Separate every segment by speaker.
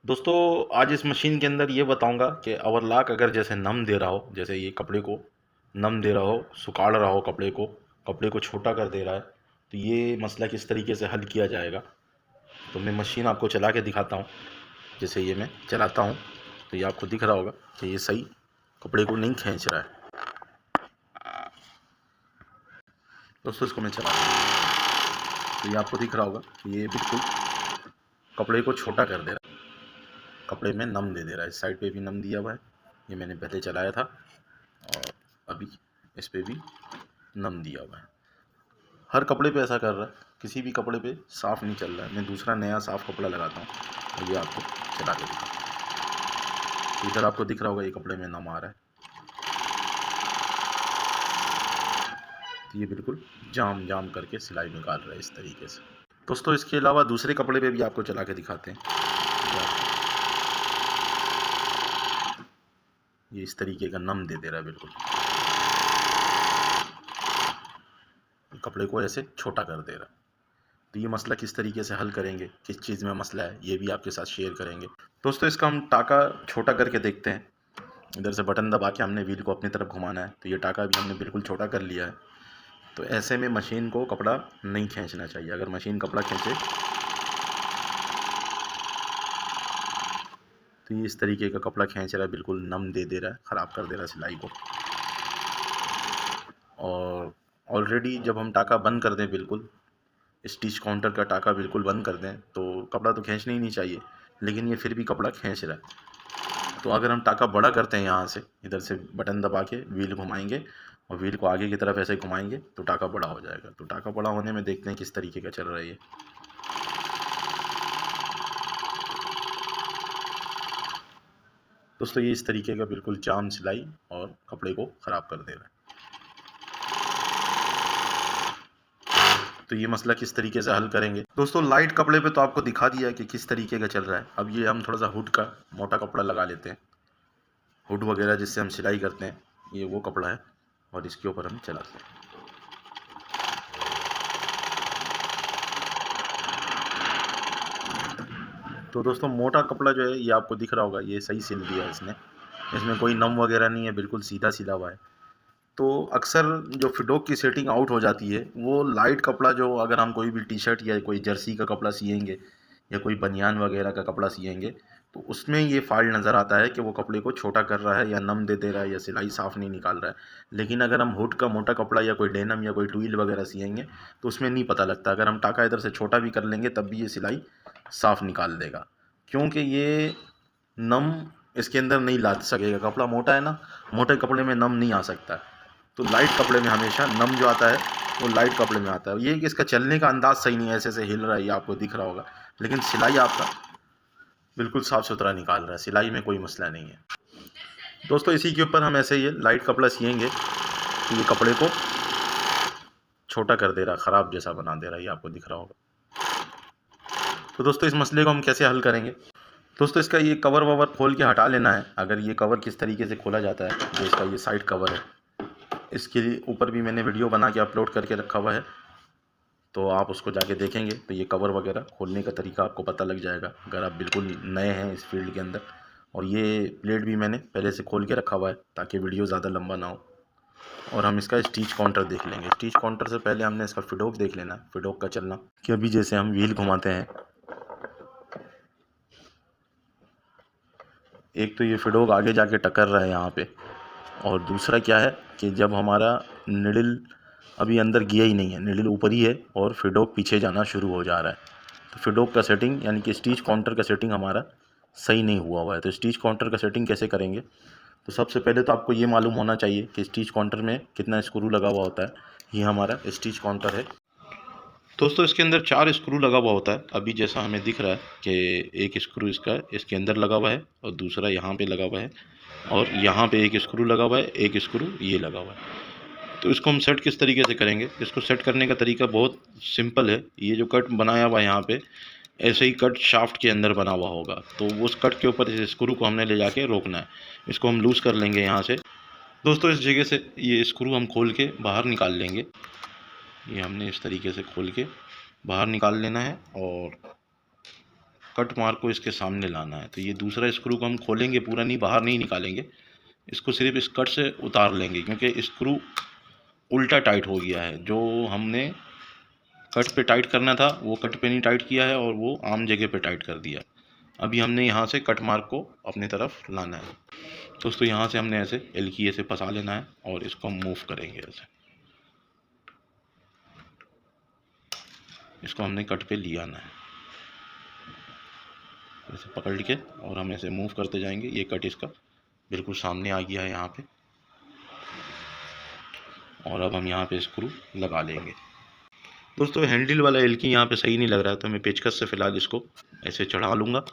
Speaker 1: दोस्तों, आज इस मशीन के अंदर ये बताऊंगा कि ओवरलॉक अगर जैसे नम दे रहा हो, जैसे ये कपड़े को नम दे रहा हो, सुखाड़ रहा हो कपड़े को छोटा कर दे रहा है, तो ये मसला किस तरीके से हल किया जाएगा। तो मैं मशीन आपको चला के दिखाता हूँ। जैसे ये मैं चलाता हूँ तो ये आपको दिख रहा होगा कि ये सही कपड़े को नहीं खींच रहा है। दोस्तों, इसको मैं चलाता हूँ तो ये आपको दिख रहा होगा कि ये बिल्कुल कपड़े को छोटा कर दे रहा है, कपड़े में नम दे रहा है। इस साइड पे भी नम दिया हुआ है, ये मैंने पहले चलाया था, और अभी इस पे भी नम दिया हुआ है। हर कपड़े पे ऐसा कर रहा है, किसी भी कपड़े पे साफ़ नहीं चल रहा है। मैं दूसरा नया साफ़ कपड़ा लगाता हूँ और ये आपको चला के दिखाता हूँ। इधर आपको दिख रहा होगा ये कपड़े में नम आ रहा है, तो ये बिल्कुल जाम जाम करके सिलाई निकाल रहा है इस तरीके से। दोस्तों, इसके अलावा दूसरे कपड़े पे भी आपको चला के दिखाते हैं। ये इस तरीके का नम दे दे रहा है, बिल्कुल कपड़े को ऐसे छोटा कर दे रहा है। तो ये मसला किस तरीके से हल करेंगे, किस चीज़ में मसला है, ये भी आपके साथ शेयर करेंगे। दोस्तों, इसका हम टाका छोटा करके देखते हैं। इधर से बटन दबा के हमने व्हील को अपनी तरफ घुमाना है, तो ये टाका भी हमने बिल्कुल छोटा कर लिया है। तो ऐसे में मशीन को कपड़ा नहीं खींचना चाहिए। अगर मशीन कपड़ा खींचे तो ये इस तरीके का कपड़ा खींच रहा है, बिल्कुल नम दे दे रहा है, ख़राब कर दे रहा है सिलाई को। और ऑलरेडी जब हम टाका बंद कर दें, बिल्कुल स्टिच काउंटर का टाका बिल्कुल बंद कर दें, तो कपड़ा तो खींचना ही नहीं चाहिए, लेकिन ये फिर भी कपड़ा खींच रहा है। तो अगर हम टाका बड़ा करते हैं, यहाँ से इधर से बटन दबा के व्हील घुमाएंगे और व्हील को आगे की तरफ ऐसे घुमाएंगे तो टाका बड़ा हो जाएगा। तो टाका बड़ा होने में देखते हैं किस तरीके का चल रहा है ये। दोस्तों, ये इस तरीके का बिल्कुल जाम सिलाई और कपड़े को ख़राब कर दे रहा है। तो ये मसला किस तरीके से हल करेंगे। दोस्तों, लाइट कपड़े पे तो आपको दिखा दिया कि किस तरीके का चल रहा है। अब ये हम थोड़ा सा हुड का मोटा कपड़ा लगा लेते हैं। हुड वगैरह जिससे हम सिलाई करते हैं, ये वो कपड़ा है और इसके ऊपर हम चलाते हैं। तो दोस्तों, मोटा कपड़ा जो है ये आपको दिख रहा होगा, ये सही सिल दिया है इसने। इसमें कोई नम वगैरह नहीं है, बिल्कुल सीधा सिला हुआ है। तो अक्सर जो फिडोक की सेटिंग आउट हो जाती है, वो लाइट कपड़ा जो अगर हम कोई भी टी शर्ट या कोई जर्सी का कपड़ा सिएंगे या कोई बनियान वगैरह का कपड़ा सिएंगे, तो उसमें ये फॉल्ट नज़र आता है कि वो कपड़े को छोटा कर रहा है या नम दे दे रहा है या सिलाई साफ़ नहीं निकाल रहा है। लेकिन अगर हम हुड का मोटा कपड़ा या कोई डेनम या कोई ट्विल वगैरह सिएंगे तो उसमें नहीं पता लगता। अगर हम टाका इधर से छोटा भी कर लेंगे तब भी ये सिलाई साफ़ निकाल देगा, क्योंकि ये नम इसके अंदर नहीं ला सकेगा। कपड़ा मोटा है ना, मोटे कपड़े में नम नहीं आ सकता है। तो लाइट कपड़े में हमेशा नम जो आता है वो लाइट कपड़े में आता है। ये कि इसका चलने का अंदाज़ सही नहीं है, ऐसे ऐसे हिल रहा है, ये आपको दिख रहा होगा, लेकिन सिलाई आपका बिल्कुल साफ़ सुथरा निकाल रहा है, सिलाई में कोई मसला नहीं है। दोस्तों, इसी के ऊपर हम ऐसे ये लाइट कपड़ा सिएंगे तो ये कपड़े को छोटा कर दे रहा, ख़राब जैसा बना दे रहा है, ये आपको दिख रहा होगा। तो दोस्तों, इस मसले को हम कैसे हल करेंगे। दोस्तों, इसका ये कवर ववर खोल के हटा लेना है। अगर ये कवर किस तरीके से खोला जाता है, जो इसका ये साइड कवर है, इसके ऊपर भी मैंने वीडियो बना के अपलोड करके रखा हुआ है, तो आप उसको जाके देखेंगे तो ये कवर वगैरह खोलने का तरीका आपको पता लग जाएगा, अगर आप बिल्कुल नए हैं इस फील्ड के अंदर। और ये प्लेट भी मैंने पहले से खोल के रखा हुआ है ताकि वीडियो ज़्यादा लंबा ना हो। और हम इसका स्टिच काउंटर देख लेंगे। स्टिच काउंटर से पहले हमने इसका फिडोक देख लेना, फिडोक का चलना, कि अभी जैसे हम व्हील घुमाते हैं, एक तो ये फिडोक आगे जाके टकर रहा है यहाँ पे, और दूसरा क्या है कि जब हमारा निडल अभी अंदर गया ही नहीं है, निडल ऊपर ही है और फिडोक पीछे जाना शुरू हो जा रहा है। तो फिडोक का सेटिंग यानी कि स्टिच काउंटर का सेटिंग हमारा सही नहीं हुआ है। तो स्टिच काउंटर का सेटिंग कैसे करेंगे, तो सबसे पहले तो आपको ये मालूम होना चाहिए कि स्टिच काउंटर में कितना स्क्रू लगा हुआ होता है। ये हमारा स्टिच काउंटर है। दोस्तों, इसके अंदर 4 स्क्रू लगा हुआ होता है। अभी जैसा हमें दिख रहा है कि एक स्क्रू इसके अंदर लगा हुआ है और दूसरा यहाँ पे लगा हुआ है और यहाँ पे एक स्क्रू लगा हुआ है, एक स्क्रू ये लगा हुआ है। तो इसको हम सेट किस तरीके से करेंगे। इसको सेट करने का तरीका बहुत सिंपल है। ये जो कट बनाया हुआ है यहाँ पे, ऐसे ही कट शाफ्ट के अंदर बना हुआ होगा, तो उस कट के ऊपर इस स्क्रू को हमने ले जाके रोकना है। इसको हम लूज़ कर लेंगे यहाँ से। दोस्तों, इस जगह से ये स्क्रू हम खोल के बाहर निकाल लेंगे। ये हमने इस तरीके से खोल के बाहर निकाल लेना है और कट मार्क को इसके सामने लाना है। तो ये दूसरा स्क्रू को हम खोलेंगे, पूरा नहीं, बाहर नहीं निकालेंगे, इसको सिर्फ इस कट से उतार लेंगे क्योंकि स्क्रू उल्टा टाइट हो गया है। जो हमने कट पे टाइट करना था वो कट पे नहीं टाइट किया है और वो आम जगह पे टाइट कर दिया। अभी हमने यहाँ से कट मार्क को अपनी तरफ लाना है। दोस्तों यहाँ से हमने ऐसे एलकी से फंसा लेना है और इसको हम मूव करेंगे ऐसे। इसको हमने कट पे ले आना है ऐसे पकड़ के और हम ऐसे मूव करते जाएंगे। ये कट इसका बिल्कुल सामने आ गया है यहाँ पे। और अब हम यहाँ पे स्क्रू लगा लेंगे। दोस्तों हैंडल वाला एलकी यहाँ पे सही नहीं लग रहा है तो मैं पेचकस से फ़िलहाल इसको ऐसे चढ़ा लूँगा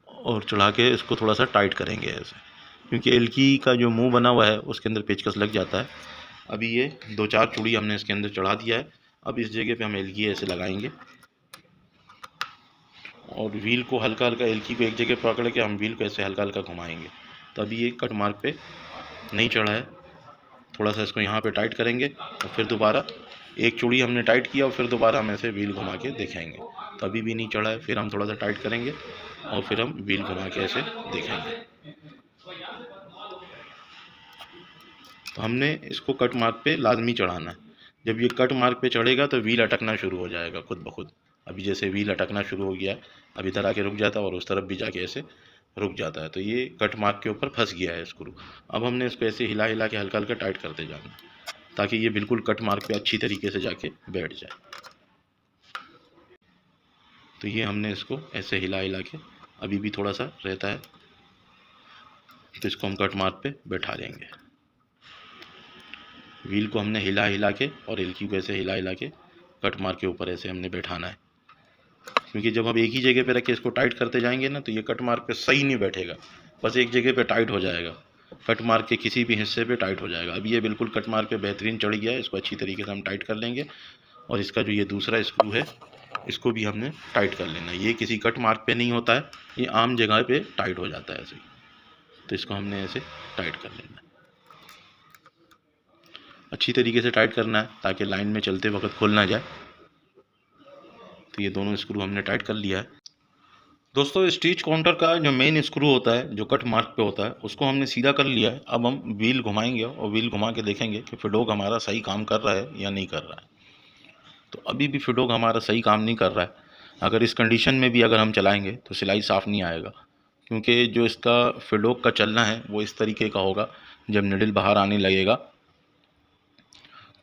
Speaker 1: और चढ़ा के इसको थोड़ा सा टाइट करेंगे ऐसे, क्योंकि एलकी का जो मुंह बना हुआ है उसके अंदर पेचकस लग जाता है। अभी ये 2-4 चूड़ी हमने इसके अंदर चढ़ा दिया है। अब इस जगह पे हम एलकी ऐसे लगाएंगे और व्हील को हल्का हल्का, एलकी को एक जगह पकड़ के हम व्हील को ऐसे हल्का हल्का घुमाएंगे। तो अभी ये कट मार्क पे नहीं चढ़ा है, थोड़ा सा इसको यहाँ पे टाइट करेंगे और फिर दोबारा एक चूड़ी हमने टाइट किया और फिर दोबारा हम ऐसे व्हील घुमा के देखेंगे। तो अभी भी नहीं चढ़ा है, फिर हम थोड़ा सा टाइट करेंगे और फिर हम व्हील घुमा के ऐसे देखेंगे। तो हमने इसको कट मार्क पे लाजमी चढ़ाना है। जब ये कट मार्क पे चढ़ेगा तो व्हील अटकना शुरू हो जाएगा खुद ब खुद। अभी जैसे व्हील अटकना शुरू हो गया है, अब इधर आके रुक जाता है और उस तरफ भी जाके ऐसे रुक जाता है। तो ये कट मार्क के ऊपर फंस गया है स्क्रू। अब हमने इसको ऐसे हिला हिला के हल्का हल्का टाइट करते जाना ताकि ये बिल्कुल कट मार्क पे अच्छी तरीके से जाके बैठ जाए। तो ये हमने इसको ऐसे हिला हिला के, अभी भी थोड़ा सा रहता है तो इसको हम कट मार्क पे बैठा देंगे। व्हील को हमने हिला हिला के और एलकी को ऐसे हिला हिला के कट मार्क के ऊपर ऐसे हमने बैठाना है, क्योंकि जब हम एक ही जगह पे रख के इसको टाइट करते जाएंगे ना तो ये कट मार्क पे सही नहीं बैठेगा, बस एक जगह पे टाइट हो जाएगा, कट मार्क के किसी भी हिस्से पे टाइट हो जाएगा। अब ये बिल्कुल कट मार्क पे बेहतरीन चढ़ गया है। इसको अच्छी तरीके से हम टाइट कर लेंगे और इसका जो ये दूसरा स्क्रू है इसको भी हमने टाइट कर लेना है। ये किसी कट मार्क पे नहीं होता है, ये आम जगह पे टाइट हो जाता है ऐसे। तो इसको हमने ऐसे टाइट कर लेना है, अच्छी तरीके से टाइट करना है ताकि लाइन में चलते वक्त खुल ना जाए। तो ये दोनों स्क्रू हमने टाइट कर लिया है। दोस्तों स्टिच काउंटर का जो मेन स्क्रू होता है जो कट मार्क पे होता है उसको हमने सीधा कर लिया है। अब हम व्हील घुमाएंगे और व्हील घुमा के देखेंगे कि फिडोक हमारा सही काम कर रहा है या नहीं कर रहा है। तो अभी भी फिडोक हमारा सही काम नहीं कर रहा है। अगर इस कंडीशन में भी अगर हम चलाएंगे तो सिलाई साफ़ नहीं आएगा, क्योंकि जो इसका फिडोक का चलना है वो इस तरीके का होगा। जब निडल बाहर आने लगेगा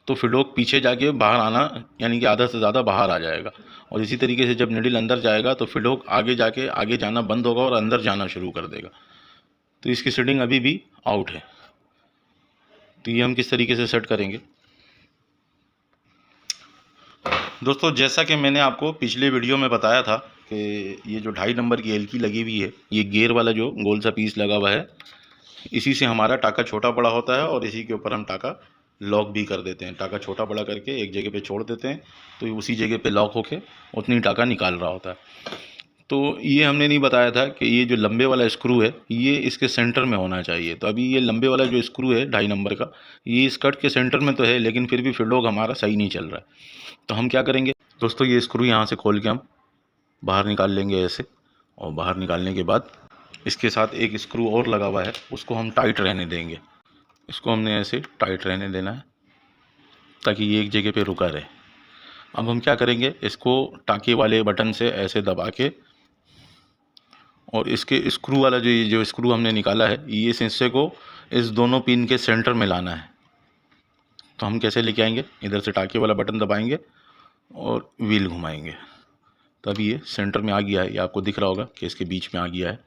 Speaker 1: तो फिडोक पीछे जाके बाहर आना, यानी कि आधा से ज़्यादा बाहर आ जाएगा, और इसी तरीके से जब निडल अंदर जाएगा तो फिडोक आगे जाके आगे जाना बंद होगा और अंदर जाना शुरू कर देगा। तो इसकी सेटिंग अभी भी आउट है। तो ये हम किस तरीके से सेट करेंगे दोस्तों, जैसा कि मैंने आपको पिछले वीडियो में बताया था कि ये जो 2.5 नंबर की एलकी लगी हुई है, ये गियर वाला जो गोल सा पीस लगा हुआ है, इसी से हमारा टाका छोटा बड़ा होता है और इसी के ऊपर हम टाका लॉक भी कर देते हैं। टाका छोटा बड़ा करके एक जगह पे छोड़ देते हैं तो उसी जगह पे लॉक होके उतनी टाका निकाल रहा होता है। तो ये हमने नहीं बताया था कि ये जो लंबे वाला स्क्रू है ये इसके सेंटर में होना चाहिए। तो अभी ये लंबे वाला जो स्क्रू है 2.5 नंबर का, ये इस कट के सेंटर में तो है, लेकिन फिर भी फिडोक हमारा सही नहीं चल रहा है। तो हम क्या करेंगे दोस्तों, ये स्क्रू यहाँ से खोल के हम बाहर निकाल लेंगे ऐसे, और बाहर निकालने के बाद इसके साथ एक स्क्रू और लगा हुआ है उसको हम टाइट रहने देंगे। इसको हमने ऐसे टाइट रहने देना है ताकि ये एक जगह पे रुका रहे। अब हम क्या करेंगे, इसको टाँके वाले बटन से ऐसे दबा के और इसके स्क्रू वाला जो स्क्रू हमने निकाला है ये इस हिस्से को इस दोनों पिन के सेंटर में लाना है। तो हम कैसे लेके आएंगे, इधर से टाँके वाला बटन दबाएंगे और व्हील घुमाएंगे। तो अभी ये सेंटर में आ गया है, ये आपको दिख रहा होगा कि इसके बीच में आ गया है,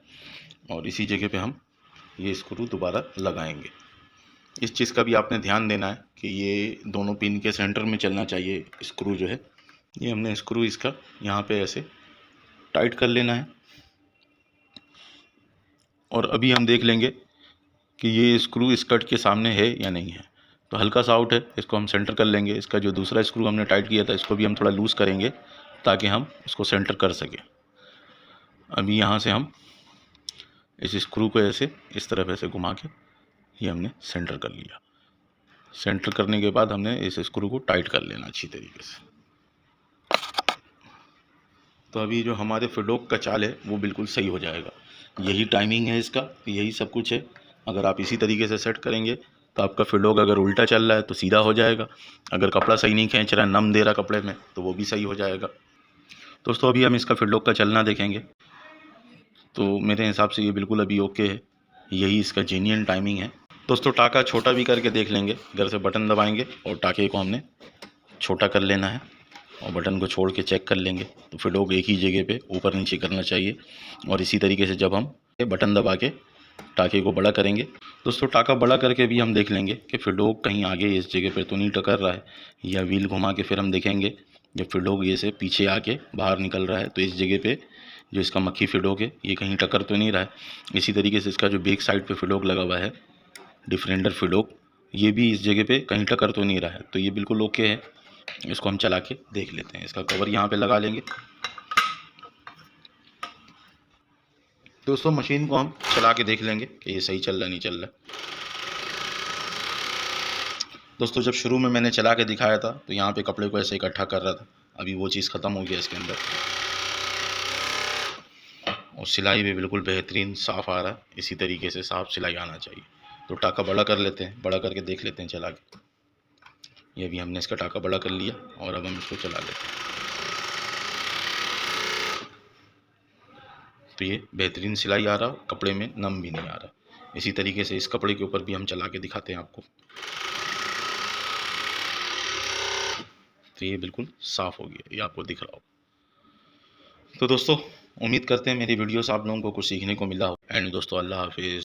Speaker 1: और इसी जगह पे हम ये स्क्रू दोबारा लगाएंगे। इस चीज़ का भी आपने ध्यान देना है कि ये दोनों पिन के सेंटर में चलना चाहिए स्क्रू जो है। ये हमने स्क्रू इसका यहाँ पे ऐसे टाइट कर लेना है, और अभी हम देख लेंगे कि ये स्क्रू इस कट के सामने है या नहीं है। तो हल्का सा आउट है, इसको हम सेंटर कर लेंगे। इसका जो दूसरा स्क्रू हमने टाइट किया था इसको भी हम थोड़ा लूज़ करेंगे ताकि हम इसको सेंटर कर सकें। अभी यहाँ से हम इस स्क्रू को ऐसे इस तरफ ऐसे घुमा के ये हमने सेंटर कर लिया। सेंटर करने के बाद हमने इस स्क्रू को टाइट कर लेना अच्छी तरीके से। तो अभी जो हमारे फिडोक का चाल है वो बिल्कुल सही हो जाएगा। यही टाइमिंग है इसका, यही सब कुछ है। अगर आप इसी तरीके से सेट करेंगे तो आपका फिडोक अगर उल्टा चल रहा है तो सीधा हो जाएगा, अगर कपड़ा सही नहीं खींच रहा है, नम दे रहा कपड़े में, तो वो भी सही हो जाएगा। दोस्तों अभी हम इसका फिडोक का चलना देखेंगे। तो मेरे हिसाब से ये बिल्कुल अभी ओके है, यही इसका जेन्युइन टाइमिंग है। दोस्तों टाका छोटा भी करके देख लेंगे, इधर से बटन दबाएंगे और टाके को हमने छोटा कर लेना है और बटन को छोड़ के चेक कर लेंगे। तो फिडोक एक ही जगह पे ऊपर नीचे करना चाहिए। और इसी तरीके से जब हम बटन दबा के टाके को बड़ा करेंगे, दोस्तों टाका बड़ा करके भी हम देख लेंगे कि फिडोक कहीं आगे इस जगह पे तो नहीं टकर रहा है, या व्हील घुमा के फिर हम देखेंगे जब फिडोक ये से पीछे आके बाहर निकल रहा है तो इस जगह पे जो इसका मक्खी फिडोक है ये कहीं टक्कर तो नहीं रहा है। इसी तरीके से इसका जो बैक साइड पे फिडोक लगा हुआ है, डिफरेंडर फिडोक, ये भी इस जगह पे कहीं टक्कर तो नहीं रहा है, तो ये बिल्कुल ओके है। इसको हम चला के देख लेते हैं। इसका कवर यहाँ पे लगा लेंगे। दोस्तों मशीन को हम चला के देख लेंगे कि ये सही चल रहा नहीं चल रहा। दोस्तों जब शुरू में मैंने चला के दिखाया था तो यहाँ पे कपड़े को ऐसे इकट्ठा कर रहा था, अभी वो चीज़ ख़त्म हो गया इसके अंदर, और सिलाई भी बिल्कुल बेहतरीन साफ़ आ रहा है। इसी तरीके से साफ़ सिलाई आना चाहिए। तो टाका बड़ा कर लेते हैं, बड़ा करके देख लेते हैं चला के। ये भी हमने इसका टाका बड़ा कर लिया और अब हम इसको चला लेते हैं। तो ये बेहतरीन सिलाई आ रहा, कपड़े में नम भी नहीं आ रहा। इसी तरीके से इस कपड़े के ऊपर भी हम चला के दिखाते हैं आपको। तो ये बिल्कुल साफ़ हो गया, ये आपको दिख रहा होगा। तो दोस्तों उम्मीद करते हैं मेरी वीडियो से आप लोगों को कुछ सीखने को मिला हो। एंड दोस्तों अल्लाह हाफिज़।